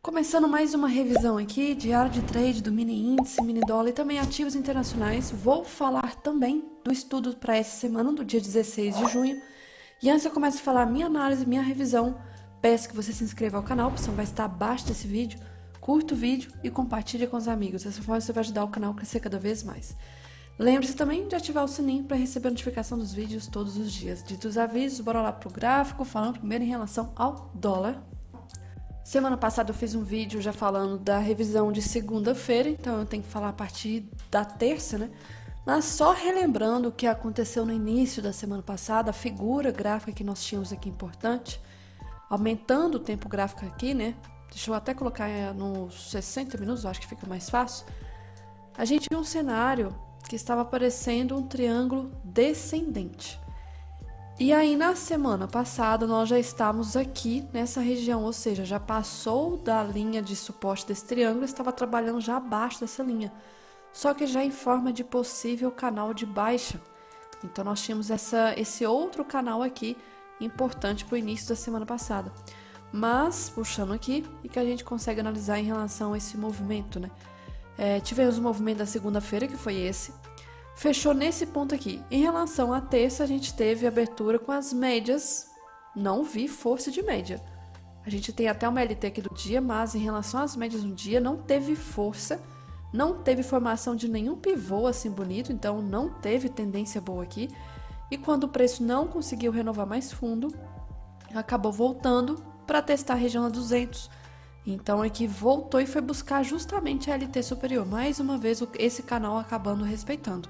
Começando mais uma revisão aqui, diário de trade do mini índice, mini dólar e também ativos internacionais. Vou falar também do estudo para essa semana, do dia 16 de junho. E antes eu começo a falar minha análise, minha revisão, peço que você se inscreva ao canal, a opção vai estar abaixo desse vídeo. Curta o vídeo e compartilhe com os amigos, dessa forma você vai ajudar o canal a crescer cada vez mais. Lembre-se também de ativar o sininho para receber a notificação dos vídeos todos os dias. Dito os avisos, bora lá pro gráfico, falando primeiro em relação ao dólar. Semana passada eu fiz um vídeo já falando da revisão de segunda-feira, então eu tenho que falar a partir da terça, né? Mas só relembrando o que aconteceu no início da semana passada, a figura gráfica que nós tínhamos aqui importante, aumentando o tempo gráfico aqui, né? Deixa eu até colocar nos 60 minutos, eu acho que fica mais fácil. A gente viu um cenário que estava parecendo um triângulo descendente. E aí, na semana passada, nós já estávamos aqui nessa região, ou seja, já passou da linha de suporte desse triângulo, estava trabalhando já abaixo dessa linha, só que já em forma de possível canal de baixa. Então, nós tínhamos esse outro canal aqui, importante para o início da semana passada. Mas, puxando aqui, e que a gente consegue analisar em relação a esse movimento, né? Tivemos o movimento da segunda-feira, que foi esse. Fechou nesse ponto aqui. Em relação à terça, a gente teve abertura com as médias. Não vi força de média. A gente tem até uma LT aqui do dia, mas em relação às médias no dia, não teve força. Não teve formação de nenhum pivô assim bonito, então não teve tendência boa aqui. E quando o preço não conseguiu renovar mais fundo, acabou voltando para testar a região a 200. Então aqui voltou e foi buscar justamente a LT superior. Mais uma vez esse canal acabando respeitando.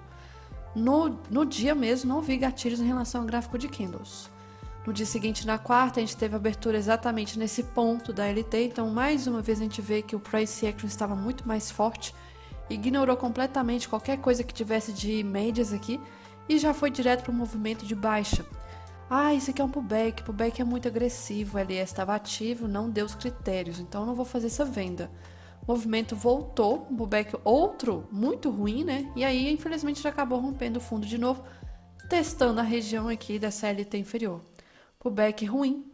No dia mesmo, não vi gatilhos em relação ao gráfico de candles. No dia seguinte, na quarta, a gente teve abertura exatamente nesse ponto da LT. Então, mais uma vez, a gente vê que o price action estava muito mais forte. Ignorou completamente qualquer coisa que tivesse de médias aqui. E já foi direto para o movimento de baixa. Isso aqui é um pullback. Pullback é muito agressivo. O LS estava ativo, não deu os critérios. Então, eu não vou fazer essa venda. O movimento voltou, um pullback outro muito ruim, né? E aí, infelizmente, já acabou rompendo o fundo de novo, testando a região aqui dessa LT inferior. Pullback ruim,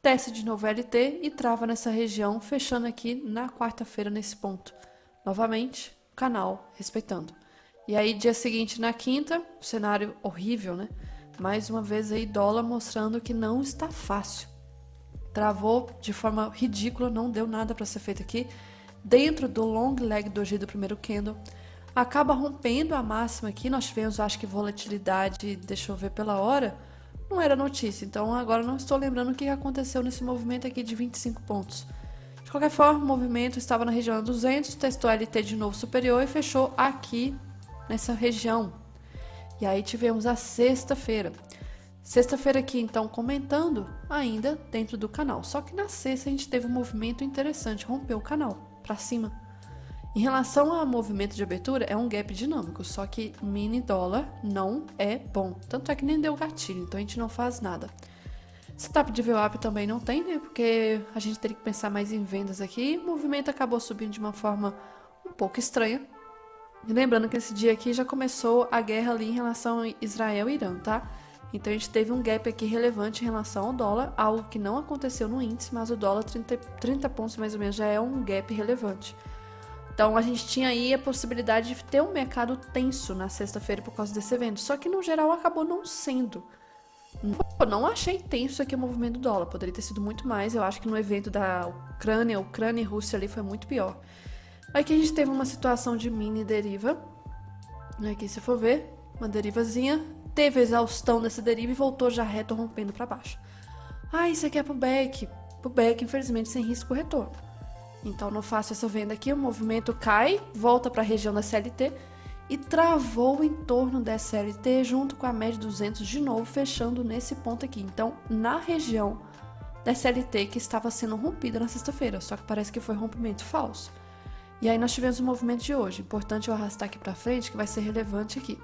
testa de novo a LT e trava nessa região, fechando aqui na quarta-feira nesse ponto. Novamente, canal respeitando. E aí, dia seguinte, na quinta, cenário horrível, né? Mais uma vez aí, dólar mostrando que não está fácil. Travou de forma ridícula, não deu nada para ser feito aqui. Dentro do long leg doji do primeiro candle, acaba rompendo a máxima aqui. Nós tivemos, acho que volatilidade, deixa eu ver pela hora, não era notícia, então agora não estou lembrando o que aconteceu nesse movimento aqui de 25 pontos. De qualquer forma, o movimento estava na região 200, testou a LT de novo superior e fechou aqui nessa região. E aí tivemos a sexta-feira. Sexta-feira aqui, então, comentando ainda dentro do canal. Só que na sexta a gente teve um movimento interessante, rompeu o canal para cima. Em relação ao movimento de abertura, é um gap dinâmico, só que mini dólar não é bom. Tanto é que nem deu gatilho, então a gente não faz nada. Setup de VWAP também não tem, né? Porque a gente teria que pensar mais em vendas aqui. O movimento acabou subindo de uma forma um pouco estranha. E lembrando que esse dia aqui já começou a guerra ali em relação a Israel e Irã, tá? Então a gente teve um gap aqui relevante em relação ao dólar, algo que não aconteceu no índice, mas o dólar 30 pontos mais ou menos já é um gap relevante. Então a gente tinha aí a possibilidade de ter um mercado tenso na sexta-feira por causa desse evento, só que no geral acabou não sendo. Não achei tenso aqui o movimento do dólar, poderia ter sido muito mais. Eu acho que no evento da Ucrânia e Rússia ali foi muito pior. Aqui a gente teve uma situação de mini deriva, aqui se for ver, uma derivazinha, teve a exaustão dessa deriva e voltou já reto rompendo para baixo. Isso aqui é pullback. Pullback, infelizmente, sem risco retorno. Então, não faço essa venda aqui. O movimento cai, volta para a região da CLT e travou em torno da CLT junto com a média 200 de novo, fechando nesse ponto aqui. Então, na região da CLT que estava sendo rompida na sexta-feira, só que parece que foi rompimento falso. E aí nós tivemos o movimento de hoje. Importante eu arrastar aqui para frente, que vai ser relevante aqui.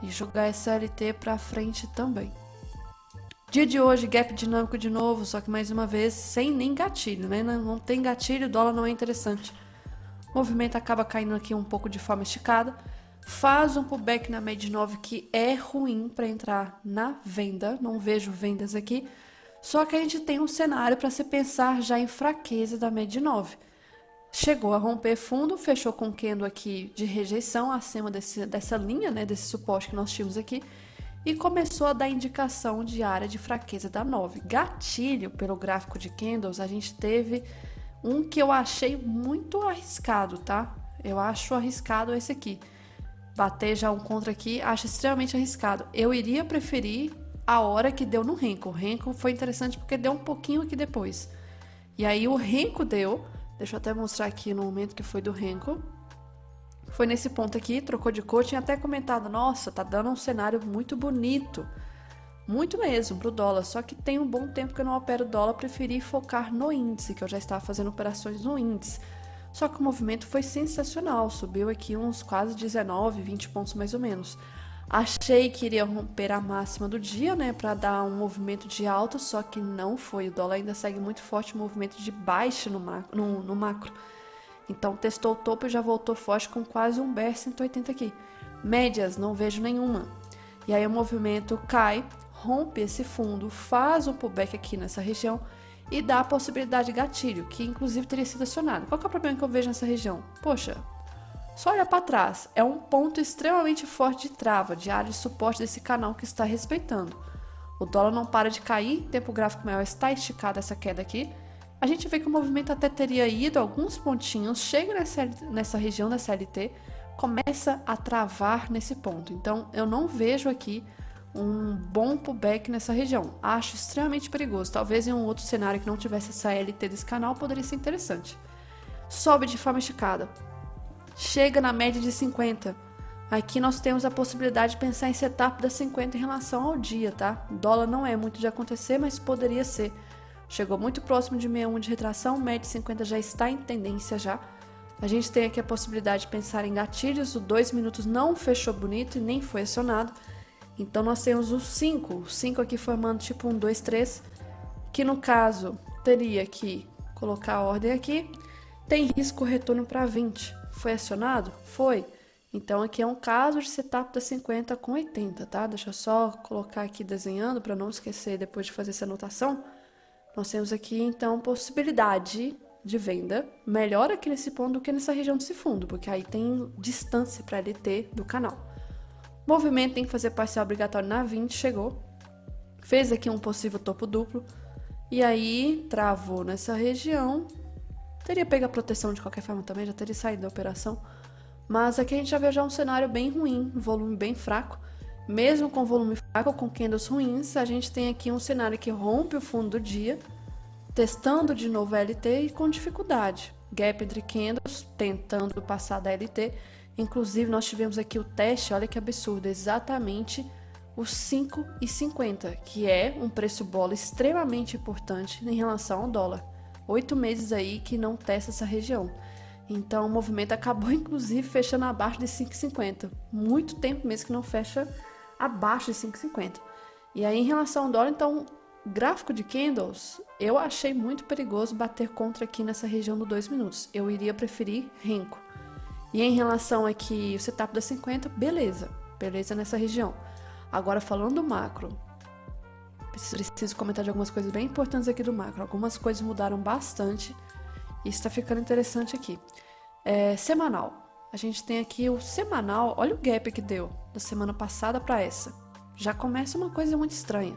E jogar essa LT para frente também. Dia de hoje, gap dinâmico de novo, só que mais uma vez sem nem gatilho, né? Não tem gatilho, o dólar não é interessante. O movimento acaba caindo aqui um pouco de forma esticada. Faz um pullback na média 9 que é ruim para entrar na venda. Não vejo vendas aqui. Só que a gente tem um cenário para se pensar já em fraqueza da média de 9. Chegou a romper fundo, fechou com o candle aqui de rejeição acima dessa linha, né, desse suporte que nós tínhamos aqui, e começou a dar indicação de área de fraqueza da 9. Gatilho, pelo gráfico de candles, a gente teve um que eu achei muito arriscado, tá? Eu acho arriscado esse aqui. Bater já um contra aqui, acho extremamente arriscado. Eu iria preferir a hora que deu no Renko. O Renko foi interessante porque deu um pouquinho aqui depois. E aí o Renko deu, deixa eu até mostrar aqui no momento que foi do Renko. Foi nesse ponto aqui, trocou de cor, tinha até comentado, nossa, tá dando um cenário muito bonito. Muito mesmo pro dólar, só que tem um bom tempo que eu não opero dólar, preferi focar no índice, que eu já estava fazendo operações no índice. Só que o movimento foi sensacional, subiu aqui uns quase 19, 20 pontos mais ou menos. Achei que iria romper a máxima do dia, né, para dar um movimento de alta, só que não foi. O dólar ainda segue muito forte, movimento de baixa no macro. Então testou o topo e já voltou forte com quase um bear 180 aqui. Médias, não vejo nenhuma. E aí o movimento cai, rompe esse fundo, faz um pullback aqui nessa região e dá a possibilidade de gatilho, que inclusive teria sido acionado. Qual que é o problema que eu vejo nessa região? Poxa, só olha para trás, é um ponto extremamente forte de trava, de área de suporte desse canal que está respeitando. O dólar não para de cair, tempo gráfico maior está esticado essa queda aqui. A gente vê que o movimento até teria ido alguns pontinhos, chega nessa região da CLT, começa a travar nesse ponto. Então eu não vejo aqui um bom pullback nessa região. Acho extremamente perigoso. Talvez em um outro cenário que não tivesse essa LT desse canal poderia ser interessante. Sobe de forma esticada. Chega na média de 50. Aqui nós temos a possibilidade de pensar em setup da 50 em relação ao dia, tá? O dólar não é muito de acontecer, mas poderia ser. Chegou muito próximo de 61 de retração, média de 50 já está em tendência já. A gente tem aqui a possibilidade de pensar em gatilhos. O 2 minutos não fechou bonito e nem foi acionado. Então nós temos o 5 aqui formando tipo um 2, 3, que no caso teria que colocar a ordem aqui. Tem risco retorno para 20. Foi acionado? Foi. Então aqui é um caso de setup da 50 com 80, tá? Deixa eu só colocar aqui desenhando para não esquecer depois de fazer essa anotação. Nós temos aqui então possibilidade de venda melhor aqui nesse ponto do que nessa região desse fundo, porque aí tem distância para LT do canal. Movimento tem que fazer parcial obrigatório na 20, chegou. Fez aqui um possível topo duplo. E aí travou nessa região. Teria pego a proteção de qualquer forma também, já teria saído da operação. Mas aqui a gente já vê já um cenário bem ruim, volume bem fraco. Mesmo com volume fraco, com candles ruins, a gente tem aqui um cenário que rompe o fundo do dia, testando de novo a LT e com dificuldade. Gap entre candles, tentando passar da LT. Inclusive, nós tivemos aqui o teste, olha que absurdo, exatamente os 5,50, que é um preço bola extremamente importante em relação ao dólar. 8 meses aí que não testa essa região. Então, o movimento acabou, inclusive, fechando abaixo de 5,50. Muito tempo mesmo que não fecha abaixo de 5,50. E aí, em relação ao dólar, então, gráfico de candles, eu achei muito perigoso bater contra aqui nessa região do 2 minutos. Eu iria preferir Renko. E em relação aqui, o setup da 50, beleza nessa região. Agora, falando do macro, preciso comentar de algumas coisas bem importantes aqui do macro. Algumas coisas mudaram bastante e está ficando interessante aqui. Semanal. A gente tem aqui o semanal, olha o gap que deu da semana passada para essa. Já começa uma coisa muito estranha.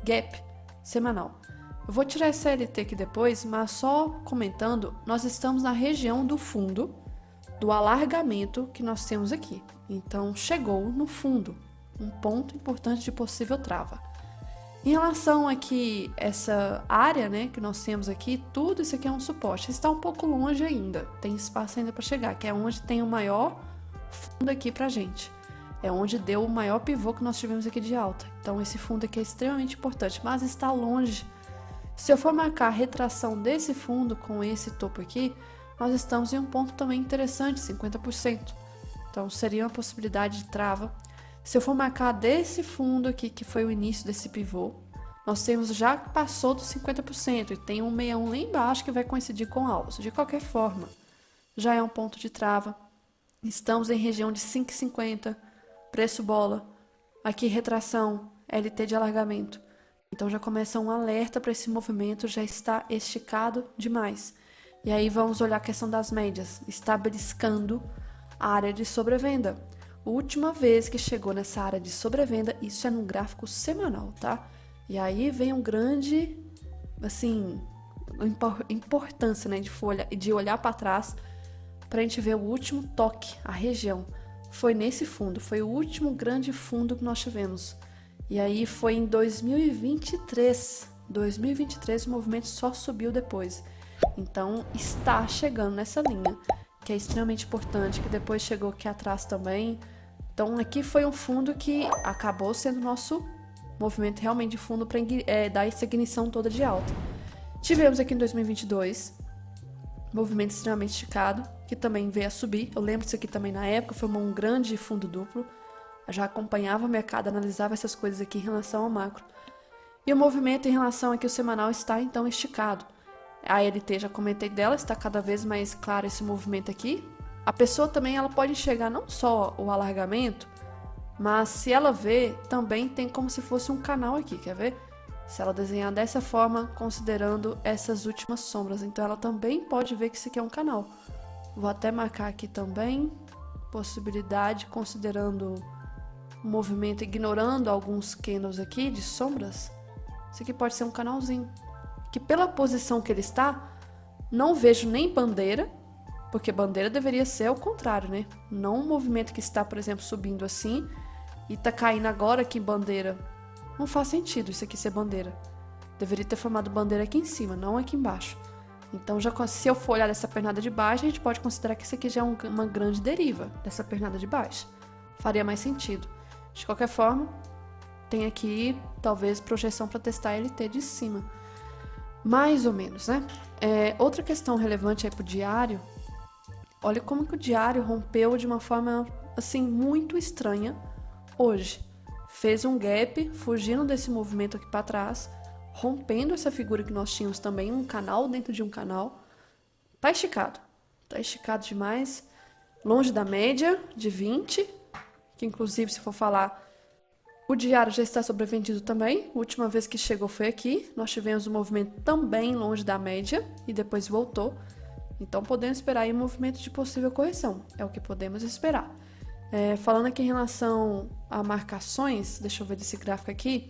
Gap, semanal. Eu vou tirar essa LT aqui depois, mas só comentando, nós estamos na região do fundo do alargamento que nós temos aqui. Então, chegou no fundo, um ponto importante de possível trava. Em relação aqui, essa área, né, que nós temos aqui, tudo isso aqui é um suporte. Está um pouco longe ainda, tem espaço ainda para chegar, que é onde tem o maior fundo aqui pra gente. É onde deu o maior pivô que nós tivemos aqui de alta. Então, esse fundo aqui é extremamente importante, mas está longe. Se eu for marcar a retração desse fundo com esse topo aqui, nós estamos em um ponto também interessante, 50%. Então, seria uma possibilidade de trava. Se eu for marcar desse fundo aqui, que foi o início desse pivô, nós temos já passou dos 50% e tem um 61 lá embaixo que vai coincidir com o alvo. De qualquer forma, já é um ponto de trava. Estamos em região de 5,50, preço bola. Aqui, retração, LT de alargamento. Então já começa um alerta para esse movimento já está esticado demais. E aí vamos olhar a questão das médias, está beliscando a área de sobrevenda. A última vez que chegou nessa área de sobrevenda, isso é no gráfico semanal, tá? E aí vem um grande, assim, importância, né, de olhar para trás para a gente ver o último toque, a região. Foi nesse fundo, foi o último grande fundo que nós tivemos. E aí foi em 2023. 2023 o movimento só subiu depois. Então está chegando nessa linha, que é extremamente importante, que depois chegou aqui atrás também. Então aqui foi um fundo que acabou sendo nosso movimento realmente de fundo para dar essa ignição toda de alta. Tivemos aqui em 2022 movimento extremamente esticado, que também veio a subir. Eu lembro disso aqui também na época, foi um grande fundo duplo. Eu já acompanhava o mercado, analisava essas coisas aqui em relação ao macro. E o movimento em relação aqui ao semanal está então esticado. A LT, já comentei dela, está cada vez mais claro esse movimento aqui. A pessoa também ela pode enxergar não só o alargamento, mas se ela vê, também tem como se fosse um canal aqui, quer ver? Se ela desenhar dessa forma, considerando essas últimas sombras, então ela também pode ver que isso aqui é um canal. Vou até marcar aqui também, possibilidade, considerando o movimento, ignorando alguns candles aqui de sombras. Isso aqui pode ser um canalzinho. Que pela posição que ele está, não vejo nem bandeira, porque bandeira deveria ser o contrário, né? Não um movimento que está, por exemplo, subindo assim e tá caindo agora aqui bandeira. Não faz sentido isso aqui ser bandeira. Deveria ter formado bandeira aqui em cima, não aqui embaixo. Então, se eu for olhar dessa pernada de baixo, a gente pode considerar que isso aqui já é uma grande deriva dessa pernada de baixo. Faria mais sentido. De qualquer forma, tem aqui, talvez, projeção para testar a LT de cima. Mais ou menos, né? Outra questão relevante aí pro diário, olha como que o diário rompeu de uma forma, assim, muito estranha hoje. Fez um gap, fugindo desse movimento aqui para trás, rompendo essa figura que nós tínhamos também, um canal dentro de um canal. Tá esticado demais, longe da média de 20, que inclusive se for falar, o diário já está sobrevendido também. A última vez que chegou foi aqui, nós tivemos um movimento também longe da média e depois voltou. Então podemos esperar aí um movimento de possível correção, é o que podemos esperar. Falando aqui em relação a marcações, deixa eu ver desse gráfico aqui,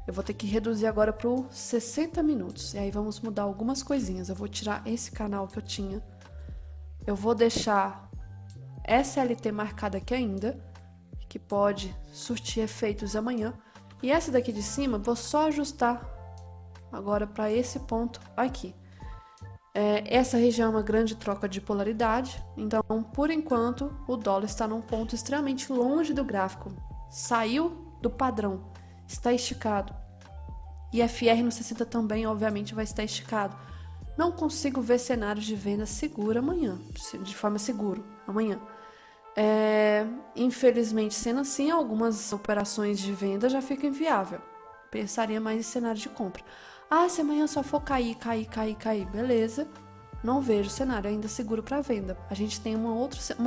eu vou ter que reduzir agora para os 60 minutos, e aí vamos mudar algumas coisinhas. Eu vou tirar esse canal que eu tinha, eu vou deixar SLT marcada aqui ainda, que pode surtir efeitos amanhã, e essa daqui de cima, vou só ajustar agora para esse ponto aqui. Essa região é uma grande troca de polaridade, então, por enquanto, o dólar está num ponto extremamente longe do gráfico. Saiu do padrão, está esticado. E FR no 60 também, obviamente, vai estar esticado. Não consigo ver cenários de venda segura amanhã, de forma segura, amanhã. Infelizmente, sendo assim, algumas operações de venda já ficam inviável. Pensaria mais em cenário de compra. Se amanhã só for cair, beleza. Não vejo cenário ainda seguro para venda. A gente tem uma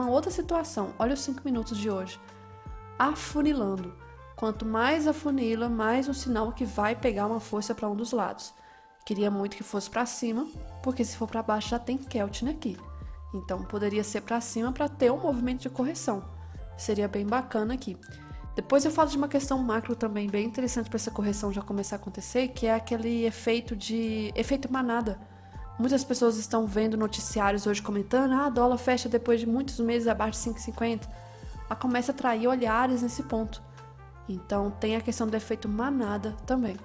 outra situação. Olha os 5 minutos de hoje. Afunilando. Quanto mais afunila, mais um sinal que vai pegar uma força para um dos lados. Queria muito que fosse para cima, porque se for para baixo já tem Keltner aqui. Então poderia ser para cima para ter um movimento de correção. Seria bem bacana aqui. Depois eu falo de uma questão macro também bem interessante para essa correção já começar a acontecer, que é aquele efeito manada. Muitas pessoas estão vendo noticiários hoje comentando, dólar fecha depois de muitos meses abaixo de 5,50. Ela começa a atrair olhares nesse ponto. Então tem a questão do efeito manada também.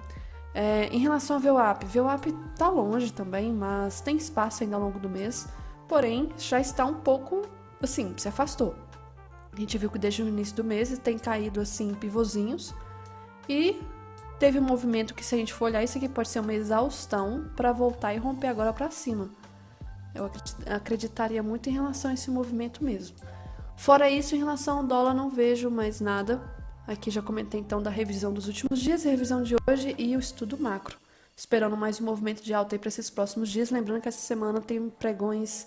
Em relação ao VWAP está longe também, mas tem espaço ainda ao longo do mês. Porém, já está um pouco, assim, se afastou. A gente viu que desde o início do mês tem caído assim pivôzinhos e teve um movimento que, se a gente for olhar, isso aqui pode ser uma exaustão para voltar e romper agora para cima. Eu acreditaria muito em relação a esse movimento mesmo. Fora isso, em relação ao dólar, não vejo mais nada. Aqui já comentei então da revisão dos últimos dias, a revisão de hoje e o estudo macro. Esperando mais um movimento de alta aí para esses próximos dias. Lembrando que essa semana tem pregões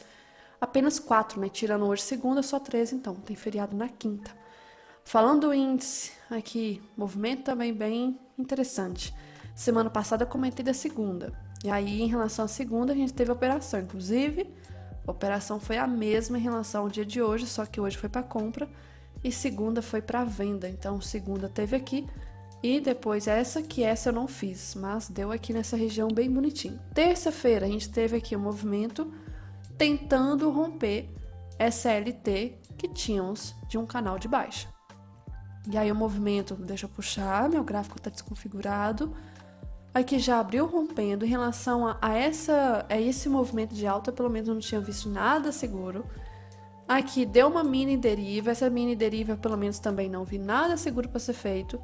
apenas 4, né? Tirando hoje segunda, só 13, então. Tem feriado na quinta. Falando do índice, aqui, movimento também bem interessante. Semana passada eu comentei da segunda. E aí, em relação à segunda, a gente teve a operação. Inclusive, a operação foi a mesma em relação ao dia de hoje, só que hoje foi para compra e segunda foi para venda. Então, segunda teve aqui e depois essa eu não fiz, mas deu aqui nessa região bem bonitinho. Terça-feira, a gente teve aqui um movimento tentando romper SLT que tínhamos de um canal de baixa. E aí o movimento, deixa eu puxar, meu gráfico está desconfigurado. Aqui já abriu rompendo. Em relação a esse movimento de alta, pelo menos eu não tinha visto nada seguro. Aqui deu uma mini deriva, essa mini deriva pelo menos também não vi nada seguro para ser feito.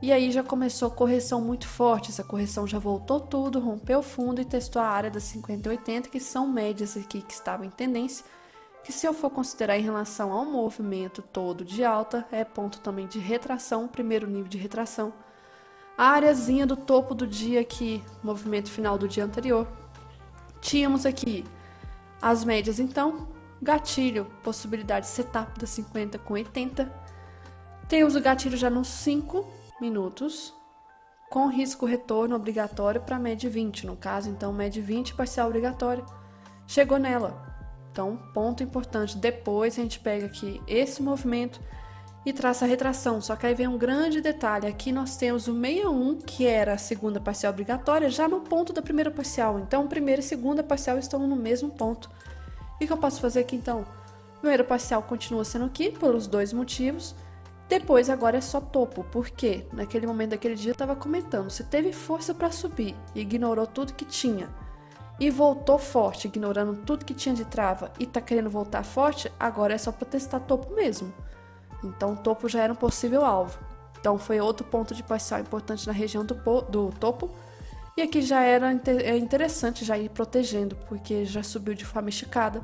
E aí já começou correção muito forte, essa correção já voltou tudo, rompeu o fundo e testou a área das 50 e 80, que são médias aqui que estavam em tendência, que se eu for considerar em relação ao movimento todo de alta, é ponto também de retração, primeiro nível de retração. A areazinha do topo do dia aqui, movimento final do dia anterior. Tínhamos aqui as médias então, gatilho, possibilidade de setup das 50 com 80. Temos o gatilho já nos 5 minutos, com risco retorno obrigatório para média 20, no caso, então, média 20 parcial obrigatória. Chegou nela. Então, ponto importante. Depois a gente pega aqui esse movimento e traça a retração. Só que aí vem um grande detalhe. Aqui nós temos o 61, que era a segunda parcial obrigatória, já no ponto da primeira parcial. Então, primeira e segunda parcial estão no mesmo ponto. E o que eu posso fazer aqui, então? Primeira parcial continua sendo aqui, pelos dois motivos. Depois, agora é só topo. Por quê? Naquele momento daquele dia eu estava comentando. Se teve força para subir e ignorou tudo que tinha, e voltou forte, ignorando tudo que tinha de trava, e tá querendo voltar forte, agora é só para testar topo mesmo. Então, o topo já era um possível alvo. Então, foi outro ponto de parcial importante na região do topo. E aqui já era interessante já ir protegendo, porque já subiu de forma esticada.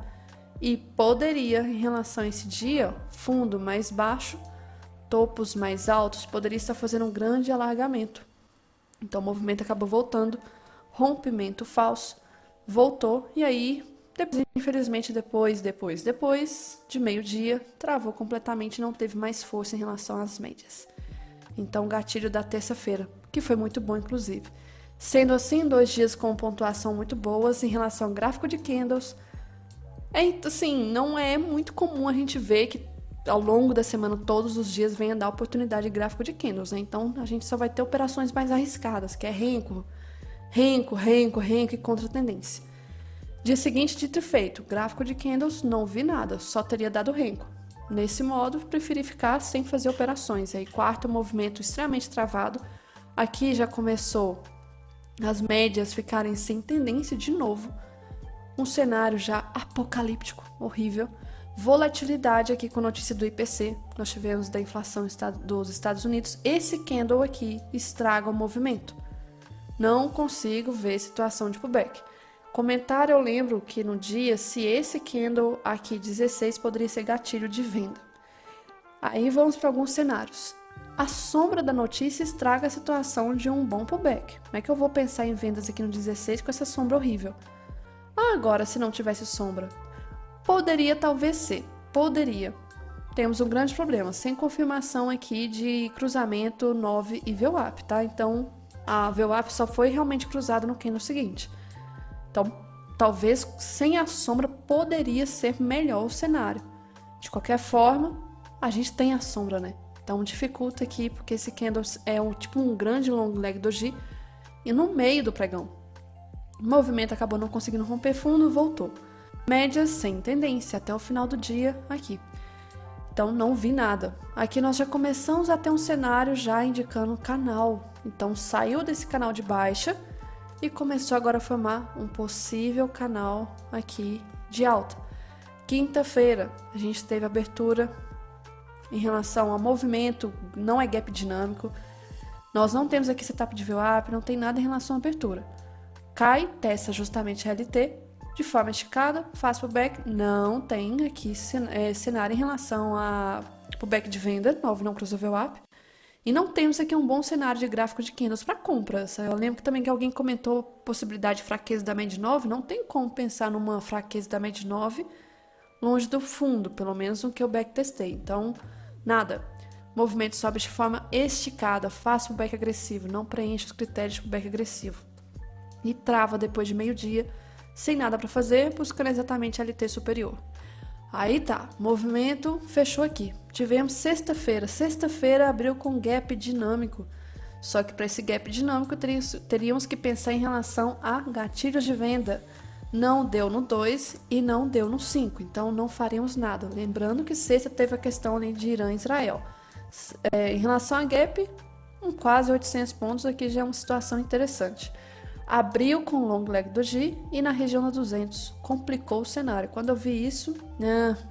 E poderia, em relação a esse dia, fundo mais baixo, topos mais altos, poderia estar fazendo um grande alargamento. Então, o movimento acabou voltando. Rompimento falso. Voltou e aí, infelizmente, depois de meio-dia, travou completamente e não teve mais força em relação às médias. Então, gatilho da terça-feira, que foi muito bom, inclusive. Sendo assim, 2 dias com pontuação muito boas em relação ao gráfico de candles. Assim, não é muito comum a gente ver que ao longo da semana, todos os dias, venha dar oportunidade de gráfico de candles, né? Então, a gente só vai ter operações mais arriscadas, que é renco e contra tendência. Dia seguinte, dito e feito, gráfico de candles, não vi nada, só teria dado renco. Nesse modo, preferi ficar sem fazer operações. Aí, quarto movimento extremamente travado. Aqui já começou as médias ficarem sem tendência de novo. Um cenário já apocalíptico, horrível. Volatilidade aqui com notícia do IPC. Nós tivemos da inflação dos Estados Unidos. Esse candle aqui estraga o movimento. Não consigo ver situação de pullback. Comentário, eu lembro que no dia, se esse candle aqui 16 poderia ser gatilho de venda. Aí vamos para alguns cenários. A sombra da notícia estraga a situação de um bom pullback. Como é que eu vou pensar em vendas aqui no 16 com essa sombra horrível? Agora, se não tivesse sombra, poderia talvez ser. Poderia. Temos um grande problema, sem confirmação aqui de cruzamento 9 e VWAP, tá? Então, a VWAP só foi realmente cruzada no candle seguinte. Então, talvez sem a sombra poderia ser melhor o cenário. De qualquer forma, a gente tem a sombra, né? Então, dificulta aqui, porque esse candle é um grande long leg doji e no meio do pregão. O movimento acabou não conseguindo romper fundo, voltou. Médias sem tendência até o final do dia aqui. Então, não vi nada. Aqui nós já começamos a ter um cenário já indicando canal. Então, saiu desse canal de baixa e começou agora a formar um possível canal aqui de alta. Quinta-feira, a gente teve abertura em relação ao movimento, não é gap dinâmico. Nós não temos aqui setup de VWAP, não tem nada em relação à abertura. Cai, testa justamente a LT, de forma esticada, faz pullback, não tem aqui cenário em relação a pullback de venda, 9 não cruzou VWAP. E não temos aqui um bom cenário de gráfico de candles para compras. Eu lembro também que alguém comentou possibilidade de fraqueza da média 9, não tem como pensar numa fraqueza da média 9 longe do fundo, pelo menos no que eu backtestei. Então, nada. movimento sobe de forma esticada, faça o back agressivo, não preencha os critérios para o back agressivo. E trava depois de meio-dia, sem nada para fazer, buscando exatamente a LT superior. Aí tá, movimento fechou aqui. Tivemos sexta-feira. Sexta-feira abriu com gap dinâmico. Só que para esse gap dinâmico teríamos que pensar em relação a gatilhos de venda. Não deu no 2 e não deu no 5, então não faremos nada. Lembrando que sexta teve a questão ali de Irã e Israel. Em relação a gap, quase 800 pontos, aqui já é uma situação interessante. Abriu com long leg doji e na região da 200, complicou o cenário. Quando eu vi isso,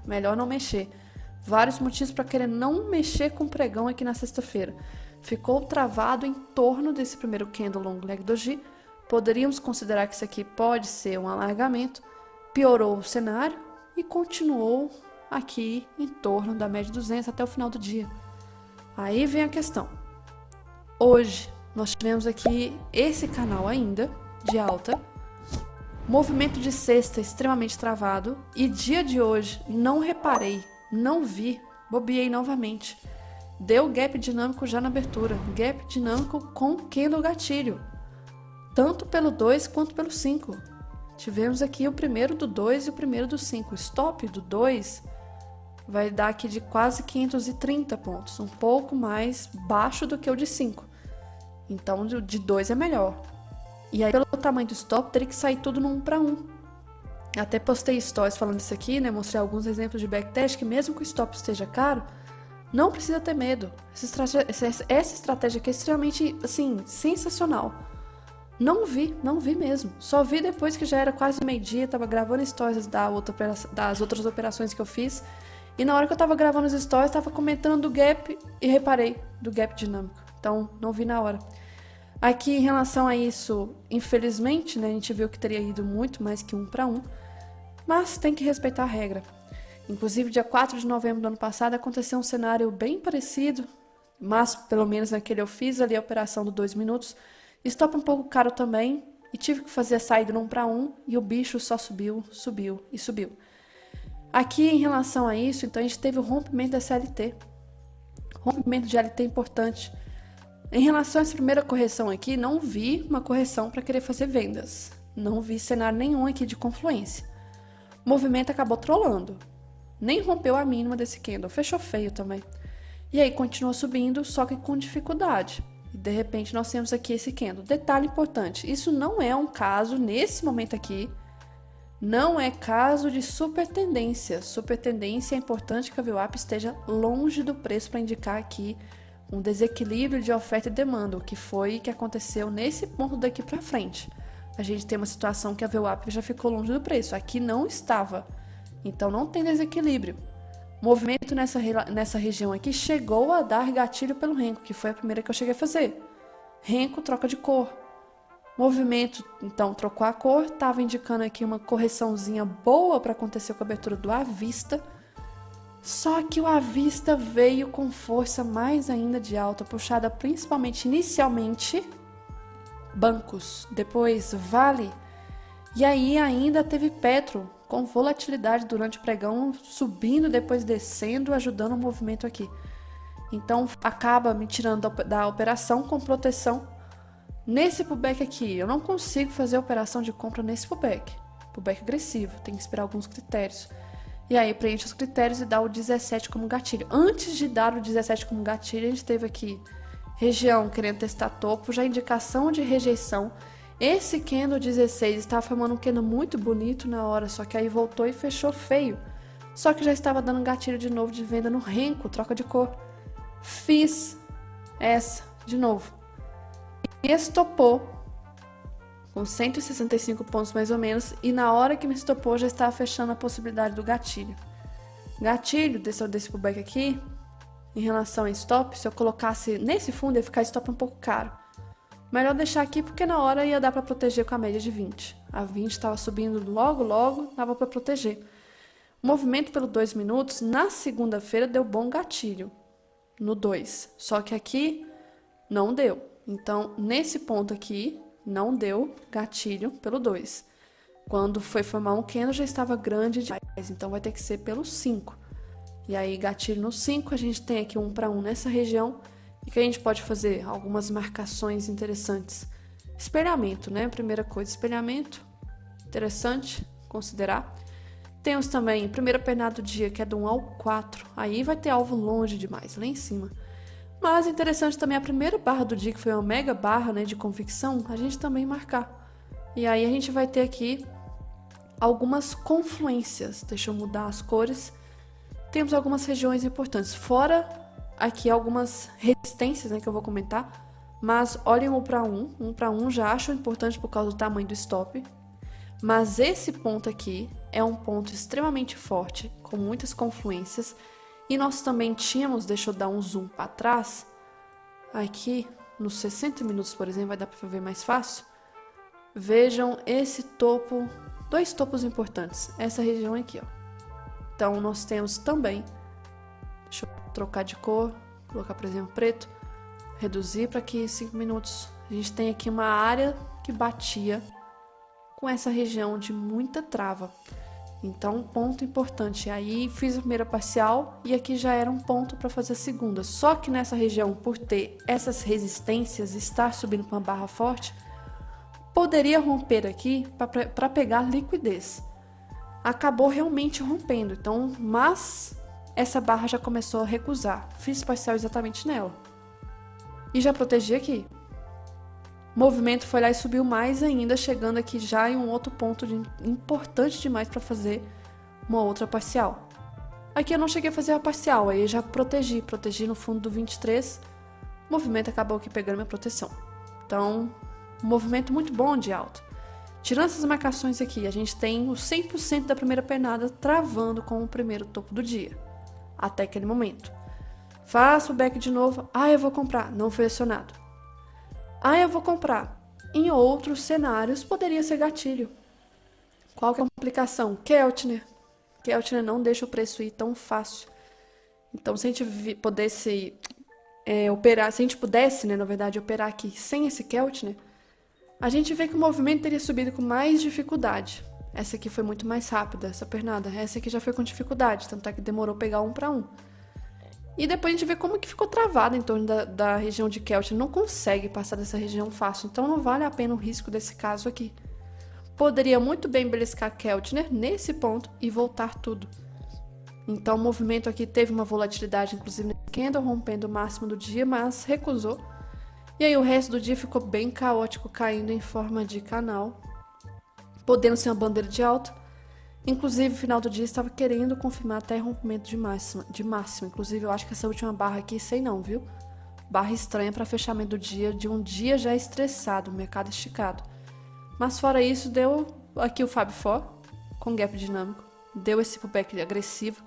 melhor não mexer. Vários motivos para querer não mexer com o pregão aqui na sexta-feira. Ficou travado em torno desse primeiro candle long leg doji. Poderíamos considerar que isso aqui pode ser um alargamento. Piorou o cenário e continuou aqui em torno da média 200 até o final do dia. Aí vem a questão. Hoje nós tivemos aqui esse canal ainda de alta, movimento de sexta extremamente travado e dia de hoje não reparei, não vi, bobeei novamente. Deu gap dinâmico já na abertura, gap dinâmico com candle gatilho, tanto pelo 2 quanto pelo 5. Tivemos aqui o primeiro do 2 e o primeiro do 5. O stop do 2 vai dar aqui de quase 530 pontos, um pouco mais baixo do que o de 5. Então, o de 2 é melhor. E aí, pelo tamanho do stop, teria que sair tudo no 1 para 1. Até postei stories falando isso aqui, né? Mostrei alguns exemplos de backtest que mesmo que o stop esteja caro, não precisa ter medo. Essa estratégia aqui é extremamente, assim, sensacional. Não vi mesmo. Só vi depois que já era quase meio-dia, tava gravando stories das outras operações que eu fiz. E na hora que eu tava gravando os stories, tava comentando do gap e reparei do gap dinâmico. Então, não vi na hora. Aqui, em relação a isso, infelizmente, né, a gente viu que teria ido muito mais que 1 para 1, mas tem que respeitar a regra. Inclusive, dia 4 de novembro do ano passado, aconteceu um cenário bem parecido, mas, pelo menos naquele eu fiz ali a operação do 2 minutos, stop um pouco caro também, e tive que fazer a saída no 1 para 1, e o bicho só subiu. Aqui, em relação a isso, então, a gente teve o rompimento da SLT. Rompimento de LT importante. Em relação a essa primeira correção aqui, não vi uma correção para querer fazer vendas. Não vi cenário nenhum aqui de confluência. O movimento acabou trolando. Nem rompeu a mínima desse candle. Fechou feio também. E aí continuou subindo, só que com dificuldade. E de repente nós temos aqui esse candle. Detalhe importante, isso não é um caso, nesse momento aqui, não é caso de super tendência. Super tendência é importante que a VWAP esteja longe do preço para indicar aqui um desequilíbrio de oferta e demanda, o que foi que aconteceu nesse ponto daqui para frente. A gente tem uma situação que a VWAP já ficou longe do preço, aqui não estava, então não tem desequilíbrio. Movimento nessa região aqui chegou a dar gatilho pelo Renko, que foi a primeira que eu cheguei a fazer. Renko troca de cor. Movimento, então, trocou a cor, estava indicando aqui uma correçãozinha boa para acontecer com a abertura do à vista. Só que o à vista veio com força mais ainda de alta, puxada principalmente inicialmente bancos, depois Vale, e aí ainda teve Petro com volatilidade durante o pregão, subindo, depois descendo, ajudando o movimento aqui. Então acaba me tirando da operação com proteção. Nesse pullback aqui, eu não consigo fazer operação de compra nesse pullback agressivo, tem que esperar alguns critérios. E aí preenche os critérios e dá o 17 como gatilho. Antes de dar o 17 como gatilho, a gente teve aqui região querendo testar topo, já indicação de rejeição. Esse candle 16 estava formando um candle muito bonito na hora, só que aí voltou e fechou feio. Só que já estava dando gatilho de novo de venda no Renko, troca de cor. Fiz essa de novo. E estopou com 165 pontos mais ou menos, e na hora que me estopou já estava fechando a possibilidade do gatilho. Gatilho desse pullback aqui, em relação a stop, se eu colocasse nesse fundo ia ficar stop um pouco caro. Melhor deixar aqui porque na hora ia dar para proteger com a média de 20. A 20 estava subindo logo, dava para proteger. O movimento pelo 2 minutos, na segunda-feira deu bom gatilho, no 2. Só que aqui não deu. Então, nesse ponto aqui, não deu gatilho pelo 2. Quando foi formar um candle já estava grande demais, então vai ter que ser pelo 5. E aí, gatilho no 5, a gente tem aqui um para um nessa região e que a gente pode fazer algumas marcações interessantes. Espelhamento, né? Primeira coisa, espelhamento. Interessante considerar. Temos também primeira pernada do dia, que é do 1 ao 4. Aí vai ter alvo longe demais, lá em cima. Mas interessante também a primeira barra do dia, que foi uma mega barra, né, de convicção, a gente também marcar. E aí a gente vai ter aqui algumas confluências. Deixa eu mudar as cores. Temos algumas regiões importantes. Fora aqui algumas resistências, né, que eu vou comentar. Mas olhem o 1 para 1. 1 para 1 já acho importante por causa do tamanho do stop. Mas esse ponto aqui é um ponto extremamente forte, com muitas confluências. E nós também tínhamos, deixa eu dar um zoom para trás. Aqui, nos 60 minutos, por exemplo, vai dar para ver mais fácil. Vejam esse topo, dois topos importantes. Essa região aqui, ó. Então, nós temos também, deixa eu trocar de cor, colocar, por exemplo, preto, reduzir para aqui 5 minutos. A gente tem aqui uma área que batia com essa região de muita trava. Então, ponto importante. Aí, fiz a primeira parcial e aqui já era um ponto para fazer a segunda. Só que nessa região, por ter essas resistências, estar subindo para uma barra forte, poderia romper aqui para pegar liquidez. Acabou realmente rompendo, então, mas essa barra já começou a recusar. Fiz parcial exatamente nela. E já protegi aqui. O movimento foi lá e subiu mais ainda, chegando aqui já em um outro ponto importante demais para fazer uma outra parcial. Aqui eu não cheguei a fazer a parcial, aí eu já protegi no fundo do 23. O movimento acabou aqui pegando minha proteção. Então, um movimento muito bom de alta. Tirando essas marcações aqui, a gente tem o 100% da primeira pernada travando com o primeiro topo do dia, até aquele momento. Faço o back de novo, eu vou comprar, não foi acionado. Eu vou comprar. Em outros cenários, poderia ser gatilho. Qual que é a complicação? Keltner. Keltner não deixa o preço ir tão fácil. Então, se a gente pudesse operar, se a gente pudesse, né, na verdade, operar aqui sem esse Keltner, a gente vê que o movimento teria subido com mais dificuldade. Essa aqui foi muito mais rápida, essa pernada. Essa aqui já foi com dificuldade, tanto é que demorou pegar 1 para 1. E depois a gente vê como que ficou travado em torno da região de Keltner. Não consegue passar dessa região fácil, então não vale a pena o risco desse caso aqui. Poderia muito bem beliscar Keltner nesse ponto e voltar tudo. Então o movimento aqui teve uma volatilidade, inclusive no candle, rompendo o máximo do dia, mas recusou. E aí o resto do dia ficou bem caótico, caindo em forma de canal, podendo ser uma bandeira de alta. Inclusive, no final do dia, estava querendo confirmar até rompimento de máxima. Inclusive, eu acho que essa última barra aqui, sei não, viu? Barra estranha para fechamento do dia, de um dia já estressado, mercado esticado. Mas fora isso, deu aqui o Fab 4, com gap dinâmico. Deu esse pullback agressivo.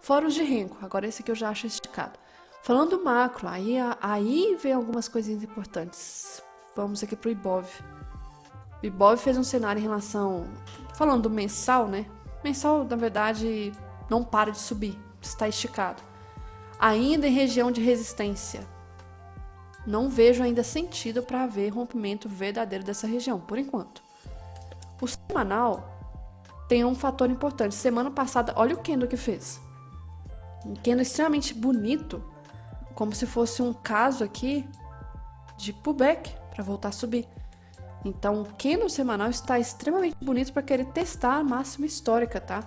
Fora os de renko, agora esse aqui eu já acho esticado. Falando do macro, aí vem algumas coisinhas importantes. Vamos aqui pro Ibov. O Ibov fez um cenário em relação... Falando do mensal, né? Mensal, na verdade, não para de subir. Está esticado. Ainda em região de resistência. Não vejo ainda sentido para haver rompimento verdadeiro dessa região, por enquanto. O semanal tem um fator importante. Semana passada, olha o candle que fez. Um candle extremamente bonito, como se fosse um caso aqui de pullback para voltar a subir. Então, o candle semanal está extremamente bonito para querer testar a máxima histórica, tá?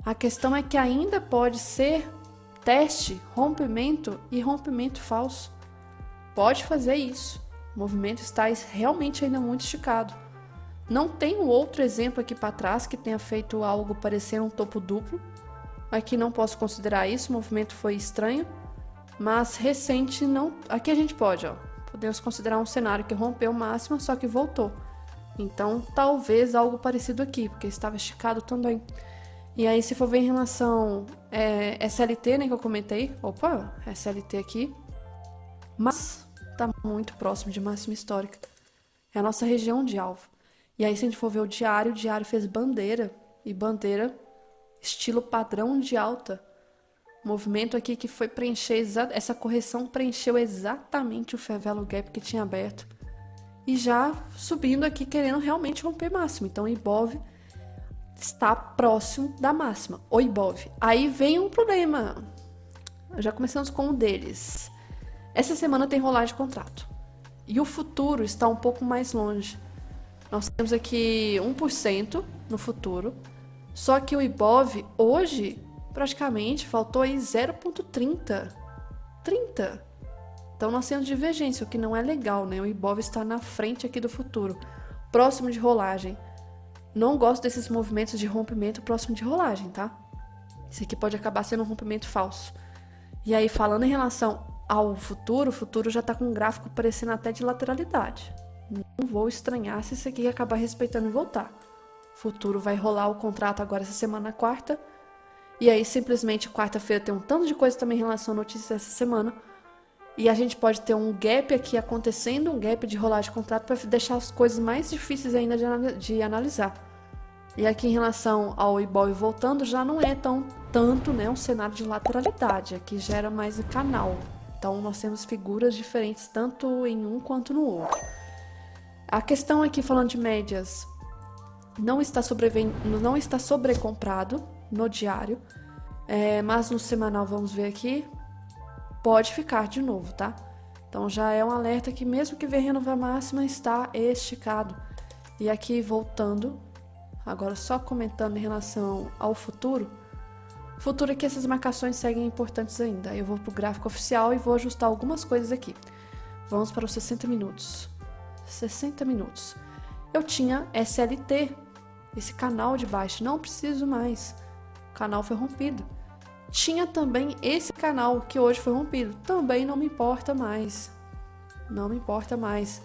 A questão é que ainda pode ser teste, rompimento e rompimento falso. Pode fazer isso. O movimento está realmente ainda muito esticado. Não tem um outro exemplo aqui para trás que tenha feito algo parecer um topo duplo. Aqui não posso considerar isso, o movimento foi estranho. Mas recente não... Aqui a gente pode, ó. Podemos considerar um cenário que rompeu máxima, só que voltou. Então, talvez algo parecido aqui, porque estava esticado também. E aí, se for ver em relação SLT, né, que eu comentei. Opa, SLT aqui. Mas está muito próximo de máxima histórica. É a nossa região de alvo. E aí, se a gente for ver o diário fez bandeira. E bandeira, estilo padrão de alta. Movimento aqui que foi preencher, essa correção preencheu exatamente o Fair Value Gap que tinha aberto. E já subindo aqui, querendo realmente romper máximo. Então, o Ibov está próximo da máxima, o Ibov. Aí vem um problema. Já começamos com um deles. Essa semana tem rolagem de contrato. E o futuro está um pouco mais longe. Nós temos aqui 1% no futuro. Só que o Ibov, hoje, praticamente, faltou aí 0,30. 30. Então nós temos divergência, o que não é legal, né? O Ibov está na frente aqui do futuro. Próximo de rolagem. Não gosto desses movimentos de rompimento próximo de rolagem, tá? Isso aqui pode acabar sendo um rompimento falso. E aí, falando em relação ao futuro, o futuro já tá com um gráfico parecendo até de lateralidade. Não vou estranhar se isso aqui acabar respeitando e voltar. O futuro vai rolar o contrato agora essa semana, quarta. E aí, simplesmente, quarta-feira tem um tanto de coisa também em relação a notícias essa semana. E a gente pode ter um gap aqui acontecendo, um gap de rolagem de contrato para deixar as coisas mais difíceis ainda de analisar. E aqui em relação ao Ibov voltando, já não é tanto, né, um cenário de lateralidade, aqui gera mais o canal. Então nós temos figuras diferentes tanto em um quanto no outro. A questão aqui falando de médias, não está sobrecomprado no diário, mas no semanal vamos ver aqui, pode ficar de novo, tá? Então já é um alerta que mesmo que venha renovar máxima, está esticado. E aqui voltando, agora só comentando em relação ao futuro. O futuro é que essas marcações seguem importantes ainda. Eu vou para o gráfico oficial e vou ajustar algumas coisas aqui. Vamos para os 60 minutos. 60 minutos. Eu tinha SLT, esse canal de baixo, não preciso mais. O canal foi rompido. Tinha também esse canal que hoje foi rompido. Também não me importa mais. Não me importa mais.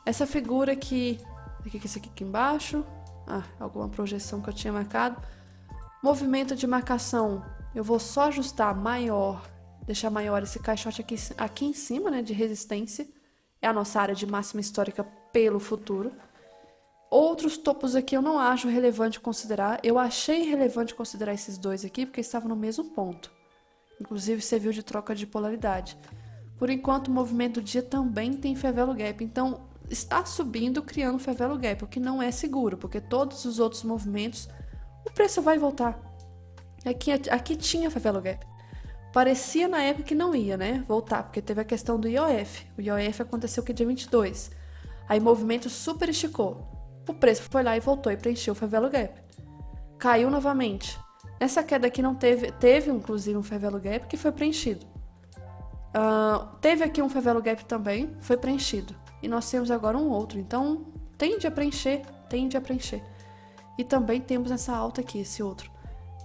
Essa figura aqui, esse aqui embaixo. Alguma projeção que eu tinha marcado. Movimento de marcação. Eu vou só ajustar maior. Deixar maior esse caixote aqui em cima, né, de resistência. É a nossa área de máxima histórica pelo futuro. Outros topos aqui eu não acho relevante considerar. Eu achei relevante considerar esses dois aqui porque estavam no mesmo ponto. Inclusive serviu de troca de polaridade. Por enquanto o movimento do dia também tem favelo gap. Então está subindo criando favelo gap, o que não é seguro, porque todos os outros movimentos o preço vai voltar. Aqui tinha favelo gap. Parecia na época que não ia, né, voltar, porque teve a questão do IOF. O IOF aconteceu que dia 22. Aí o movimento super esticou. O preço foi lá e voltou e preencheu o favelo gap. Caiu novamente. Nessa queda aqui não teve inclusive um favelo gap que foi preenchido. Teve aqui um favelo gap também, foi preenchido. E nós temos agora um outro, então tende a preencher. E também temos essa alta aqui, esse outro.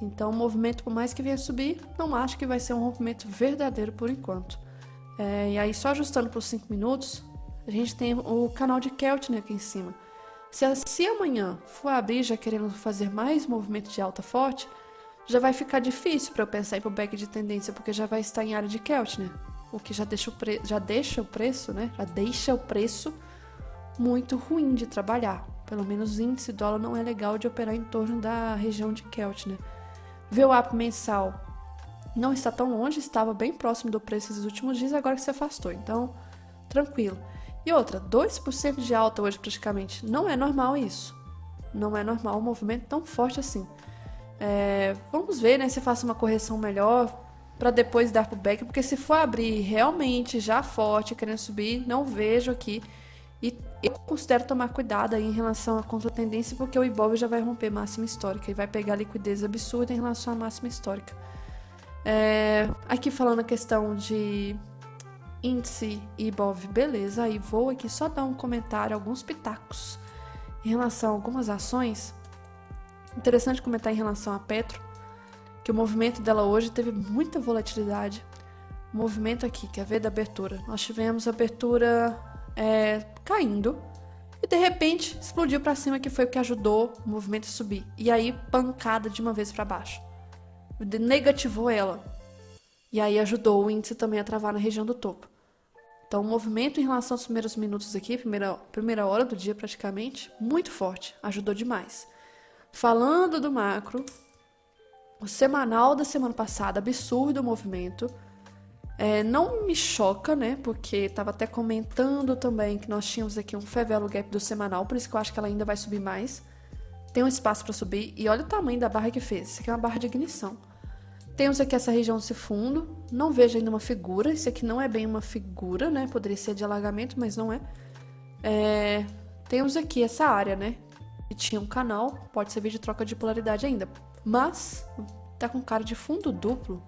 Então o movimento, por mais que venha subir, não acho que vai ser um rompimento verdadeiro por enquanto. E aí só ajustando para os 5 minutos, a gente tem o canal de Keltner aqui em cima. Se amanhã for abrir já querendo fazer mais movimento de alta forte, já vai ficar difícil para eu pensar em ir para o back de tendência, porque já vai estar em área de Keltner, o que já deixa o preço muito ruim de trabalhar. Pelo menos o índice dólar não é legal de operar em torno da região de Keltner. VWAP mensal não está tão longe, estava bem próximo do preço nos últimos dias, agora que se afastou, então tranquilo. E outra, 2% de alta hoje praticamente. Não é normal isso. Não é normal um movimento tão forte assim. Vamos ver, né, se faça uma correção melhor para depois dar pro back, porque se for abrir realmente já forte, querendo subir, não vejo aqui. E eu considero tomar cuidado aí em relação à contra-tendência, porque o Ibov já vai romper máxima histórica e vai pegar liquidez absurda em relação à máxima histórica. Aqui falando a questão de índice Ibov, beleza, aí vou aqui só dar um comentário, alguns pitacos em relação a algumas ações. Interessante comentar em relação a Petro, que o movimento dela hoje teve muita volatilidade. O movimento aqui, quer ver da abertura? Nós tivemos a abertura caindo e de repente explodiu para cima, que foi o que ajudou o movimento a subir. E aí pancada de uma vez para baixo. Negativou ela. E aí ajudou o índice também a travar na região do topo. Então, o movimento em relação aos primeiros minutos aqui, primeira hora do dia praticamente, muito forte, ajudou demais. Falando do macro, o semanal da semana passada, absurdo o movimento. Não me choca, né, porque estava até comentando também que nós tínhamos aqui um favelo gap do semanal, por isso que eu acho que ela ainda vai subir mais. tem um espaço para subir e olha o tamanho da barra que fez. Isso aqui é uma barra de ignição. Temos aqui essa região desse fundo, não vejo ainda uma figura, isso aqui não é bem uma figura, né? Poderia ser de alagamento, mas não é. Temos aqui essa área, né? Que tinha um canal, pode servir de troca de polaridade ainda, mas tá com cara de fundo duplo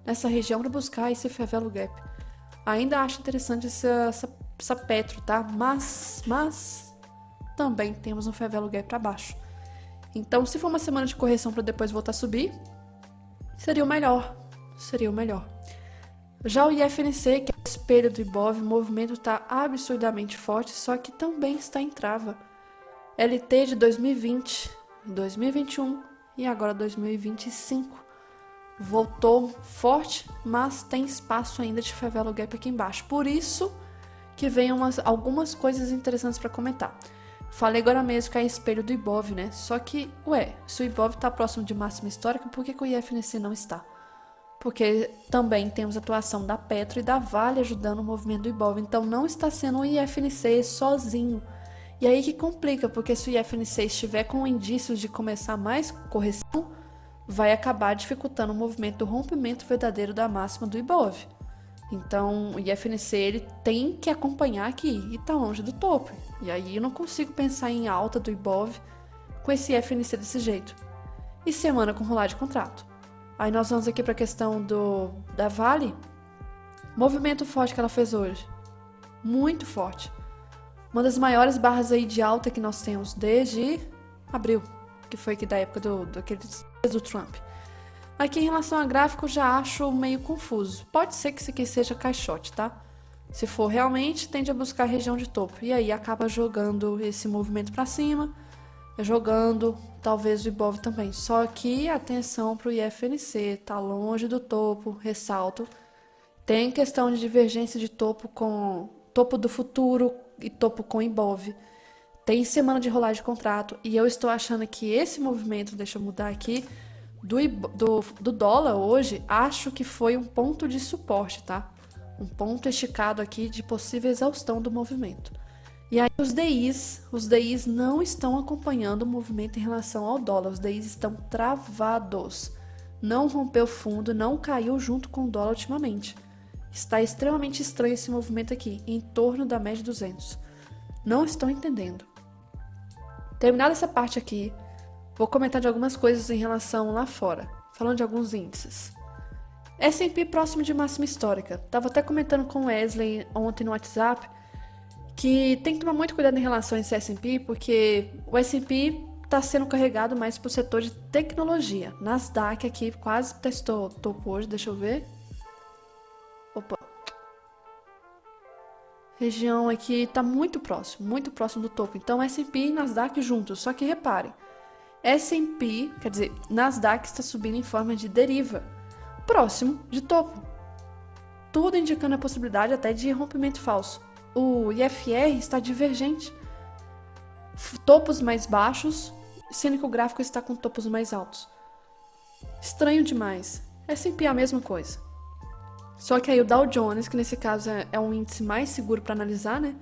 nessa região para buscar esse favela gap. Ainda acho interessante essa Petro, tá? Mas também temos um favela gap para baixo. Então, se for uma semana de correção para depois voltar a subir, seria o melhor. Já o IFNC, que é o espelho do Ibov, o movimento está absurdamente forte, só que também está em trava. LT de 2020, 2021 e agora 2025. Voltou forte, mas tem espaço ainda de favela gap aqui embaixo. Por isso que vem algumas coisas interessantes para comentar. Falei agora mesmo que é espelho do Ibov, né? Só que, se o Ibov está próximo de máxima histórica, por que o IFNC não está? Porque também temos a atuação da Petro e da Vale ajudando o movimento do Ibov. Então não está sendo o IFNC sozinho. E aí que complica, porque se o IFNC estiver com indícios de começar mais correção, vai acabar dificultando o movimento do rompimento verdadeiro da máxima do Ibov. Então, o IFNC ele tem que acompanhar aqui e tá longe do topo. E aí eu não consigo pensar em alta do Ibov com esse IFNC desse jeito. E semana com rolar de contrato. Aí nós vamos aqui para a questão da Vale. Movimento forte que ela fez hoje. Muito forte. Uma das maiores barras aí de alta que nós temos desde abril, que foi aqui da época do Trump. Aqui em relação a gráfico, já acho meio confuso. Pode ser que isso aqui seja caixote, tá? Se for realmente, tende a buscar a região de topo. E aí acaba jogando esse movimento para cima, jogando talvez o Ibov também. Só que atenção para o IFNC, tá longe do topo, ressalto. Tem questão de divergência de topo com topo do futuro e topo com Ibov. Tem semana de rolar de contrato e eu estou achando que esse movimento, deixa eu mudar aqui, do dólar hoje, acho que foi um ponto de suporte, tá? Um ponto esticado aqui de possível exaustão do movimento. E aí os DIs não estão acompanhando o movimento em relação ao dólar, os DIs estão travados. Não rompeu fundo, não caiu junto com o dólar ultimamente. Está extremamente estranho esse movimento aqui, em torno da média 200. Não estou entendendo. Terminada essa parte aqui, vou comentar de algumas coisas em relação lá fora, falando de alguns índices. S&P próximo de máxima histórica. Tava até comentando com o Wesley ontem no WhatsApp que tem que tomar muito cuidado em relação a esse S&P, porque o S&P está sendo carregado mais para o setor de tecnologia. Nasdaq aqui quase testou topo hoje, deixa eu ver. Opa. Região aqui está muito próximo do topo. Então S&P e Nasdaq juntos. Só que reparem, S&P, quer dizer, Nasdaq está subindo em forma de deriva, próximo de topo. Tudo indicando a possibilidade até de rompimento falso. O IFR está divergente. Topos mais baixos, sendo que o gráfico está com topos mais altos. Estranho demais. S&P é a mesma coisa. Só que aí o Dow Jones, que nesse caso é um índice mais seguro para analisar, né?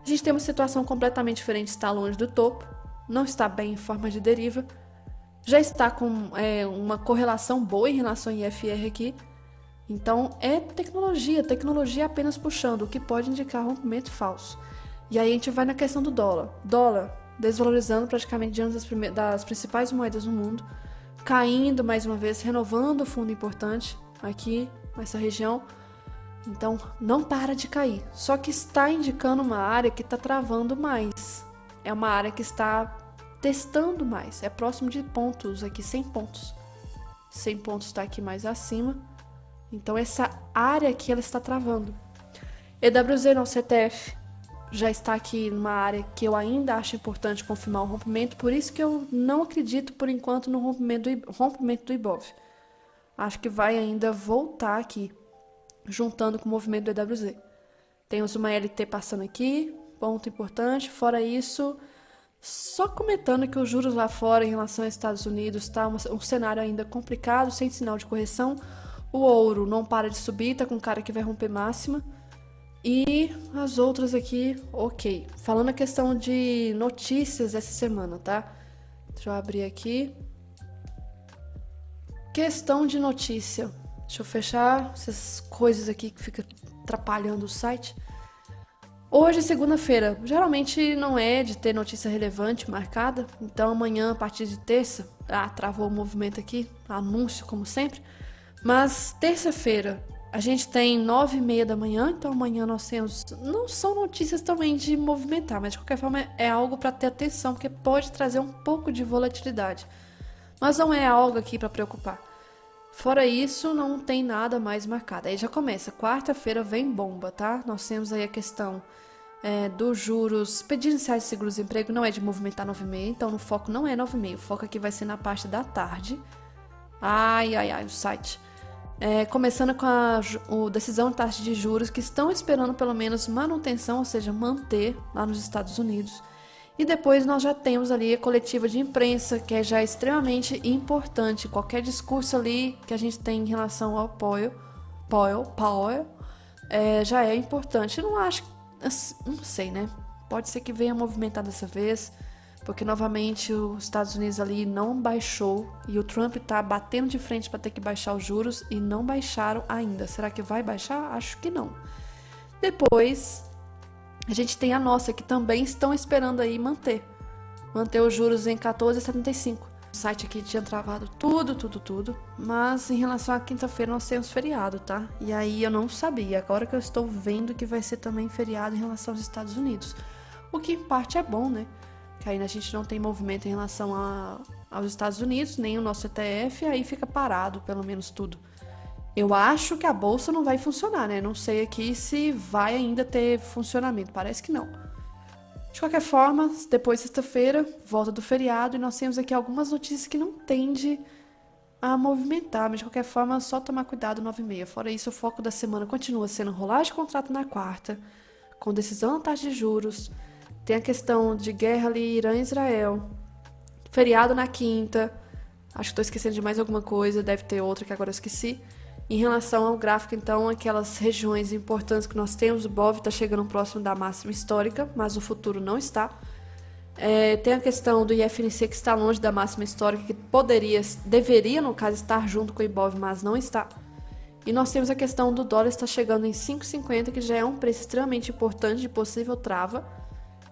A gente tem uma situação completamente diferente, está longe do topo, não está bem em forma de deriva, já está com uma correlação boa em relação ao IFR aqui. Então é tecnologia apenas puxando, o que pode indicar rompimento falso. E aí a gente vai na questão do dólar. Dólar desvalorizando praticamente diante das principais moedas do mundo, caindo mais uma vez, renovando o fundo importante aqui nessa região. Então não para de cair, só que está indicando uma área que está travando mais. É uma área que está testando mais, é próximo de pontos aqui, 100 pontos. 100 pontos está aqui mais acima. Então essa área aqui ela está travando. EWZ não, CTF já está aqui numa área que eu ainda acho importante confirmar o rompimento, por isso que eu não acredito por enquanto no rompimento do Ibov. Acho que vai ainda voltar aqui, juntando com o movimento do EWZ. Temos uma LT passando aqui, ponto importante. Fora isso, só comentando que os juros lá fora em relação aos Estados Unidos está um cenário ainda complicado, sem sinal de correção. O ouro não para de subir, tá com cara que vai romper máxima. E as outras aqui, ok. Falando a questão de notícias essa semana, tá? Deixa eu abrir aqui. Questão de notícia. Deixa eu fechar essas coisas aqui que fica atrapalhando o site. Hoje, segunda-feira, geralmente não é de ter notícia relevante marcada, então amanhã, a partir de terça, travou o movimento aqui, anúncio como sempre, mas terça-feira a gente tem 9h30 da manhã, então amanhã nós temos, não são notícias também de movimentar, mas de qualquer forma é algo para ter atenção, porque pode trazer um pouco de volatilidade, mas não é algo aqui para preocupar. Fora isso, não tem nada mais marcado. Aí já começa, quarta-feira vem bomba, tá? Nós temos aí a questão dos juros, pedidos iniciais de seguro-desemprego não é de movimentar 9h30, então o foco não é 9h30, o foco aqui vai ser na parte da tarde. Ai, o site. Começando com a decisão de taxa de juros, que estão esperando pelo menos manutenção, ou seja, manter lá nos Estados Unidos. E depois nós já temos ali a coletiva de imprensa, que já é extremamente importante. Qualquer discurso ali que a gente tem em relação ao Powell, já é importante. Eu não acho, não sei, né? Pode ser que venha movimentar dessa vez, porque novamente os Estados Unidos ali não baixou e o Trump tá batendo de frente para ter que baixar os juros e não baixaram ainda. Será que vai baixar? Acho que não. Depois a gente tem a nossa, que também estão esperando aí manter os juros em 14,75. O site aqui tinha travado tudo, mas em relação à quinta-feira nós temos feriado, tá? E aí eu não sabia, agora que eu estou vendo que vai ser também feriado em relação aos Estados Unidos, o que em parte é bom, né? Que aí a gente não tem movimento em relação aos Estados Unidos, nem o nosso ETF, aí fica parado, pelo menos tudo. Eu acho que a bolsa não vai funcionar, né? Não sei aqui se vai ainda ter funcionamento, parece que não. De qualquer forma, depois sexta-feira, volta do feriado, e nós temos aqui algumas notícias que não tende a movimentar, mas de qualquer forma, só tomar cuidado 9h30. Fora isso, o foco da semana continua sendo rolagem de contrato na quarta, com decisão da taxa de juros, tem a questão de guerra ali, Irã e Israel, feriado na quinta, acho que estou esquecendo de mais alguma coisa, deve ter outra que agora eu esqueci. Em relação ao gráfico, então, aquelas regiões importantes que nós temos, o BOV está chegando próximo da máxima histórica, mas o futuro não está. Tem a questão do IFNC que está longe da máxima histórica, que deveria, no caso, estar junto com o IBOV, mas não está. E nós temos a questão do dólar está chegando em 5,50, que já é um preço extremamente importante de possível trava,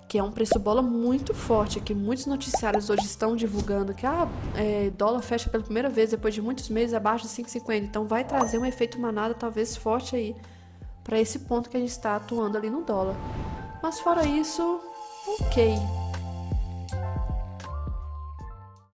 que é um preço bola muito forte, que muitos noticiários hoje estão divulgando que dólar fecha pela primeira vez depois de muitos meses abaixo de 5,50, então vai trazer um efeito manada talvez forte aí para esse ponto que a gente está atuando ali no dólar. Mas fora isso, ok.